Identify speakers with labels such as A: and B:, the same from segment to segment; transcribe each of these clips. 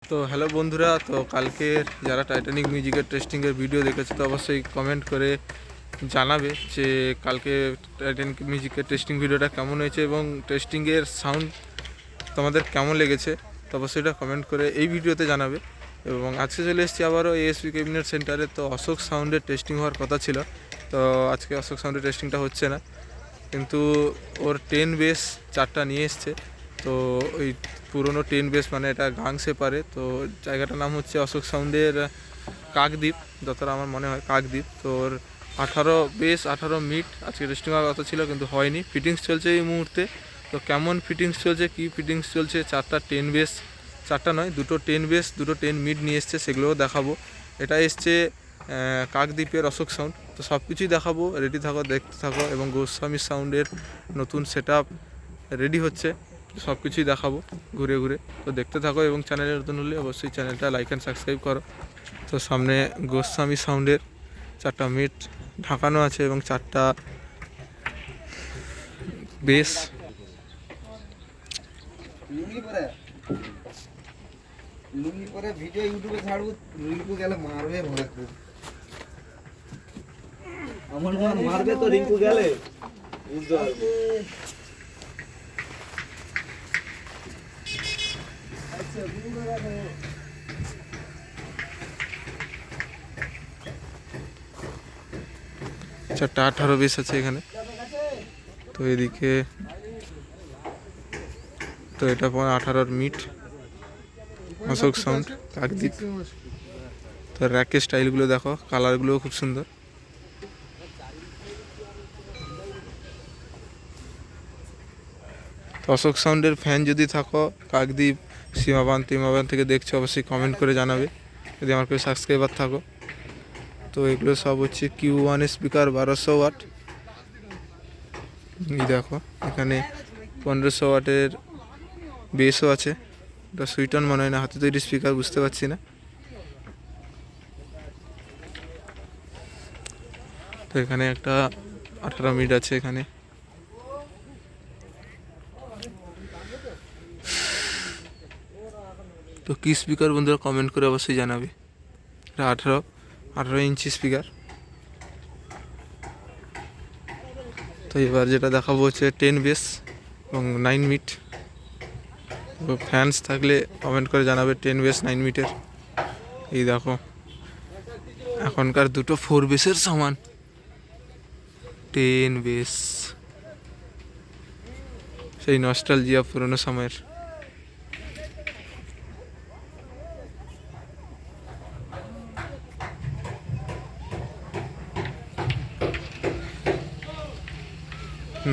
A: তো হ্যালো বন্ধুরা, তো কালকের যারা টাইটানিক মিউজিকের টেস্টিংয়ের ভিডিও দেখেছে তো অবশ্যই কমেন্ট করে জানাবে যে কালকে টাইটানিক মিউজিকের টেস্টিং ভিডিওটা কেমন হয়েছে এবং টেস্টিংয়ের সাউন্ড তোমাদের কেমন লেগেছে। তো অবশ্যই এটা কমেন্ট করে এই ভিডিওতে জানাবে। এবং আজকে চলে এসেছি আবারও এএসপি ক্যাবিনেট সেন্টারে। তো অশোক সাউন্ডের টেস্টিং হওয়ার কথা ছিল, তো আজকে অশোক সাউন্ডের টেস্টিংটা হচ্ছে না, কিন্তু ওর 10 বেস 4টা নিয়ে এসছে। তো ওই পুরনো 10 বেস মানে এটা গাংসে পারে। তো জায়গাটার নাম হচ্ছে অশোক সাউন্ডের কাকদ্বীপ, যতটা আমার মনে হয় কাকদ্বীপ। তো ওর 18 বেস 18 মিট আজকে টেস্টিং হওয়ার কথা ছিল, কিন্তু হয়নি। ফিটিংস চলছে এই মুহূর্তে। তো কেমন ফিটিংস চলছে, কী ফিটিংস চলছে, 4টা 10 বেস, 4টা নয় 2টো 10 বেস 2টো 10 মিট নিয়ে এসছে, সেগুলোও দেখাবো। এটা এসছে কাকদ্বীপের অশোক সাউন্ড। তো সব কিছুই দেখাবো, রেডি থাকো, দেখতে থাকো। এবং গোস্বামী সাউন্ডের নতুন সেট রেডি হচ্ছে, সব কিছুই দেখাবো ঘুরে ঘুরে। তো দেখতে থাকো এবং চ্যানেলে নতুন হলে অবশ্যই চ্যানেলটা লাইক অ্যান্ড সাবস্ক্রাইব করো। তো সামনে গোস্বামী সাউন্ডের 4টা মিট ঢাকানো আছে এবং 4টা বেস।
B: লুঙ্গি পরে ভিডিও ইউটিউবে ছাড়বো, রিঙ্কু গেলে মারবে ভরে। আমার মারবে তো রিঙ্কু গেলে বুঝতে পারবে।
A: চারটা 18 বেস আছে এখানে। তো এদিকে তো এটা 18 মিট অশোক সাউন্ড কাকদ্বীপ। তো র্যাকের স্টাইলগুলো দেখো, কালারগুলোও খুব সুন্দর। তো অশোক সাউন্ডের ফ্যান যদি থাকো, কাকদ্বীপ সীমাবান থেকে দেখছো, অবশ্যই কমেন্ট করে জানাবে যদি আমার কেউ সাবস্ক্রাইবার থাকো। তো এগুলো সব হচ্ছে Q1 স্পিকার 1200 ওয়াট। এই দেখো এখানে 1500 ওয়াটের বেসও আছে। এটা সুইটন মনে হয় না, হাতে তৈরি স্পিকার, বুঝতে পারছি না। তো এখানে একটা 18 মিট আছে এখানে। তো কি স্পিকার বন্ধুরা কমেন্ট করে অবশ্যই জানাবে। এটা 18 ইঞ্চি স্পিকার। তো এবার যেটা দেখাবো হচ্ছে 10 বেস এবং 9 মিট। ফ্যান্স থাকলে কমেন্ট করে জানাবে 10 বেস 9 মিটের। এই দেখো এখনকার দুটো 4 বেসের সমান 10 বেস, সেই নস্টালজিয়া পুরনো সময়ের।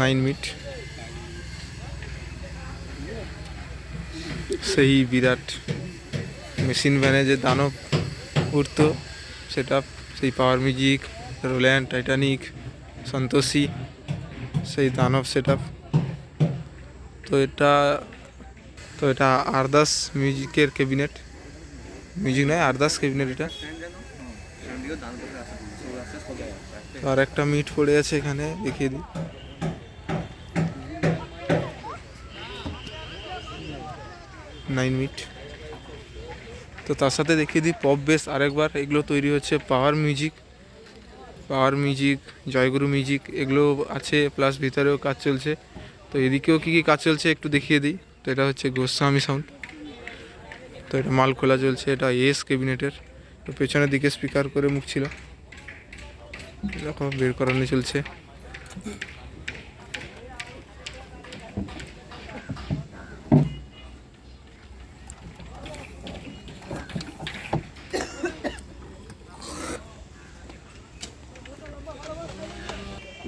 A: নাইন মিট, সেই বিরাট মেশিন ভ্যানে যে দানব উঠতো সেটা, সেই power music, Roland, Titanic, Santoshi, সেই দানব সেট আপ। তো এটা আরদাস মিউজিকের ক্যাবিনেট, মিউজিক নয় আরদাস ক্যাবিনেট এটা। তো আর একটা মিট পড়ে আছে এখানে, দেখিয়ে দিই। নাইন মিট। তো তার সাথে দেখিয়ে দিই পপ বেস আরেকবার। এগুলো তৈরি হচ্ছে পাওয়ার মিউজিক, জয়গুরু মিউজিক, এগুলো আছে, প্লাস ভিতরেও কাজ চলছে। তো এদিকেও কী কী কাজ চলছে একটু দেখিয়ে দিই। তো এটা হচ্ছে গোস্বামী সাউন্ড। তো এটা মাল খোলা চলছে, এটা এস ক্যাবিনেটের। তো পেছনের দিকে স্পিকার করে মুখ ছিল, দেখো বের করানো চলছে।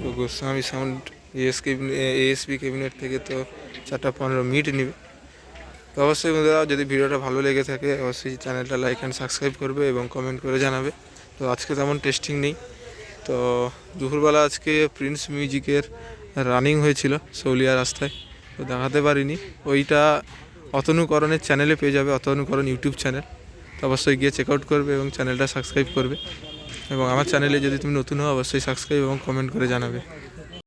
A: তো গোস্বামী সাউন্ড এএসপি ক্যাবিনেট থেকে তো 4টা 15 মিনিট নেবে। তো অবশ্যই বন্ধুরা, যদি ভিডিওটা ভালো লেগে থাকে অবশ্যই চ্যানেলটা লাইক অ্যান্ড সাবস্ক্রাইব করবে এবং কমেন্ট করে জানাবে। তো আজকে তেমন টেস্টিং নেই। তো দুপুরবেলা আজকে প্রিন্স মিউজিকের রানিং হয়েছিল সৌলিয়া রাস্তায়, তো দেখাতে পারিনি। ওইটা অতনুকরণের চ্যানেলে পেয়ে যাবে, অতনুকরণ ইউটিউব চ্যানেল। তো অবশ্যই গিয়ে চেক আউট করবে এবং চ্যানেলটা সাবস্ক্রাইব করবে। এবং আমার চ্যানেলে যদি তুমি নতুন হও অবশ্যই সাবস্ক্রাইব এবং কমেন্ট করে জানাবে।